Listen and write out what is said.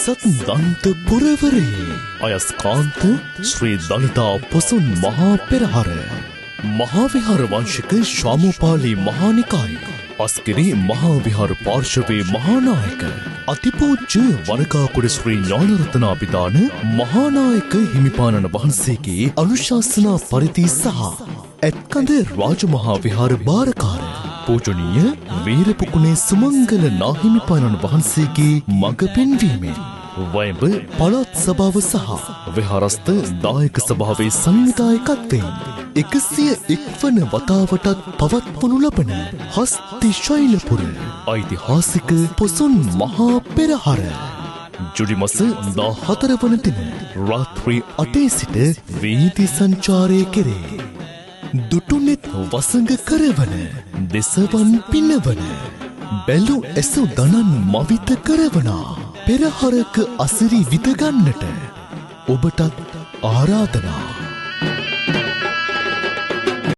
සත්දන්ත පුරවරේ අයස්කාන්ත ශ්‍රී දළදා පොසොන් මහා පෙරහර මහා විහාර වංශික ශාමෝපාලි මහානිකාය අස්කිරි මහා විහාර පාර්ශවයේ මහානායක අතිපූජ්‍ය වරකාකුඩ ශ්‍රී ඥානරත්නාභිදාන මහානායක හිමිපාණන් වහන්සේගේ අනුශාසනා පරිදි සහ ඇත්කඳ රාජමහා විහාර භාරකාර පූජනීය වීරපුකුණේ සුමංගල නාහිමිපාණන් වහන්සේගේ මඟ පෙන්වීමෙන් වයඹ පළාත් සභාව සහ විහාරස්ථ දායක සභාවේ සංවිධායකත්වයෙන් 101 වන වතාවටත් පවත්වනු ලබන හස්ති ශෛලපුර ඓතිහාසික පොසොන් මහා පෙරහර ජුලි මාස 14 වන දින රාත්‍රී 8 සිට වීදි සංචාරය කෙරේ. දුටුනෙත් වසඟ කරවන දෙසවන් පිනවන බැලු ඇසු දනන් මවිත කරවනා පෙරහරක අසිරි විදගන්නට ඔබටත් ආරාධනා.